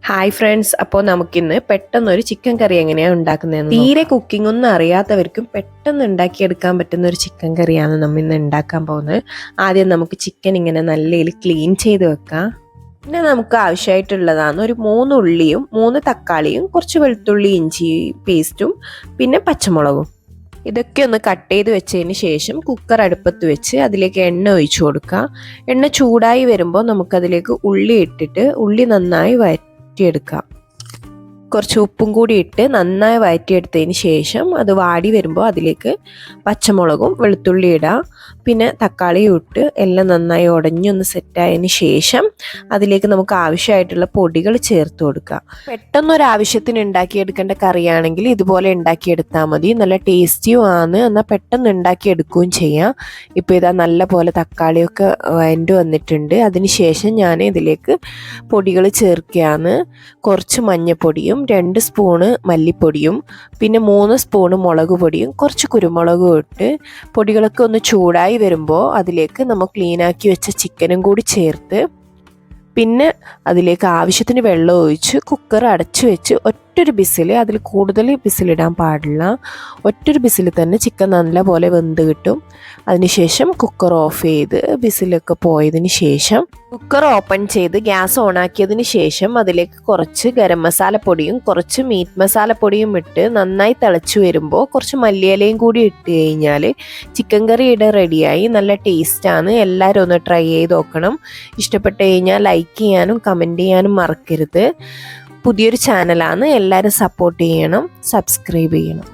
Hi friends, അപ്പോൾ നമുക്കിന്ന് പെട്ടെന്നൊരു ചിക്കൻ കറി എങ്ങനെയാണ് ഉണ്ടാക്കുന്നതെന്ന് തീരെ കുക്കിംഗ് ഒന്നും അറിയാത്തവർക്കും പെട്ടെന്ന് ഉണ്ടാക്കിയെടുക്കാൻ പറ്റുന്ന ഒരു ചിക്കൻ കറിയാണ് നമ്മൾ ഇന്ന് ഉണ്ടാക്കാൻ പോകുന്നത്. ആദ്യം നമുക്ക് ചിക്കൻ ഇങ്ങനെ നല്ല രീതിയിൽ ക്ലീൻ ചെയ്ത് വെക്കാം. പിന്നെ നമുക്ക് ആവശ്യമായിട്ടുള്ളതാണ് ഒരു 3 ഉള്ളിയും 3 തക്കാളിയും കുറച്ച് വെളുത്തുള്ളി ഇഞ്ചി പേസ്റ്റും പിന്നെ പച്ചമുളകും. ഇതൊക്കെ ഒന്ന് കട്ട് ചെയ്ത് വെച്ചതിന് ശേഷം കുക്കർ അടുപ്പത്ത് വെച്ച് അതിലേക്ക് എണ്ണ ഒഴിച്ചു കൊടുക്കുക. എണ്ണ ചൂടായി വരുമ്പോൾ നമുക്കതിലേക്ക് ഉള്ളി ഇട്ടിട്ട് ഉള്ളി നന്നായി വഴറ്റിയെടുക്കാം. കുറച്ച് ഉപ്പും കൂടി ഇട്ട് നന്നായി വഴറ്റിയെടുത്തതിന് ശേഷം അത് വാടി വരുമ്പോൾ അതിലേക്ക് പച്ചമുളകും വെളുത്തുള്ളി ഇടുക. പിന്നെ തക്കാളിയും ഇട്ട് എല്ലാം നന്നായി ഉടഞ്ഞൊന്ന് സെറ്റായതിന് ശേഷം അതിലേക്ക് നമുക്ക് ആവശ്യമായിട്ടുള്ള പൊടികൾ ചേർത്ത് കൊടുക്കുക. പെട്ടെന്നൊരാവശ്യത്തിന് ഉണ്ടാക്കിയെടുക്കേണ്ട കറിയാണെങ്കിൽ ഇതുപോലെ ഉണ്ടാക്കിയെടുത്താൽ മതി. നല്ല ടേസ്റ്റിയും ആണ്, എന്നാൽ പെട്ടെന്ന് ഉണ്ടാക്കിയെടുക്കുകയും ചെയ്യാം. ഇപ്പോൾ ഇതാ നല്ല പോലെ തക്കാളിയൊക്കെ വഴണ്ട് വന്നിട്ടുണ്ട്. അതിന് ശേഷം ഞാൻ ഇതിലേക്ക് പൊടികൾ ചേർക്കുകയാണ്. കുറച്ച് മഞ്ഞൾപ്പൊടിയും 2 സ്പൂണ് മല്ലിപ്പൊടിയും പിന്നെ 3 സ്പൂണ് മുളക് പൊടിയും കുറച്ച് കുരുമുളകും ഇട്ട് പൊടികളൊക്കെ ഒന്ന് ചൂടായി വരുമ്പോൾ അതിലേക്ക് നമ്മൾ ക്ലീനാക്കി വെച്ച ചിക്കനും കൂടി ചേർത്ത് പിന്നെ അതിലേക്ക് ആവശ്യത്തിന് വെള്ളം ഒഴിച്ച് കുക്കർ അടച്ചു വെച്ച് ഒറ്റൊരു ബിസിൽ, അതിൽ കൂടുതൽ ബിസിലിടാൻ പാടില്ല, ഒറ്റൊരു ബിസിൽ തന്നെ ചിക്കൻ നല്ലപോലെ വെന്ത് കിട്ടും. അതിനുശേഷം കുക്കർ ഓഫ് ചെയ്ത് ബിസിലൊക്കെ പോയതിന് ശേഷം കുക്കർ ഓപ്പൺ ചെയ്ത് ഗ്യാസ് ഓണാക്കിയതിന് ശേഷം അതിലേക്ക് കുറച്ച് ഗരം മസാലപ്പൊടിയും കുറച്ച് മീറ്റ് മസാലപ്പൊടിയും ഇട്ട് നന്നായി തിളച്ച് വരുമ്പോൾ കുറച്ച് മല്ലിയിലയും കൂടി ഇട്ട് കഴിഞ്ഞാൽ ചിക്കൻ കറി ഇവിടെ റെഡിയായി. നല്ല ടേസ്റ്റാണ്. എല്ലാവരും ഒന്ന് ട്രൈ ചെയ്ത് നോക്കണം. ഇഷ്ടപ്പെട്ട് കഴിഞ്ഞാൽ ലൈക്ക് ചെയ്യാനും കമൻറ്റ് ചെയ്യാനും മറക്കരുത്. പുതിയൊരു ചാനലാണ്, എല്ലാവരും സപ്പോർട്ട് ചെയ്യണം, സബ്സ്ക്രൈബ് ചെയ്യണം.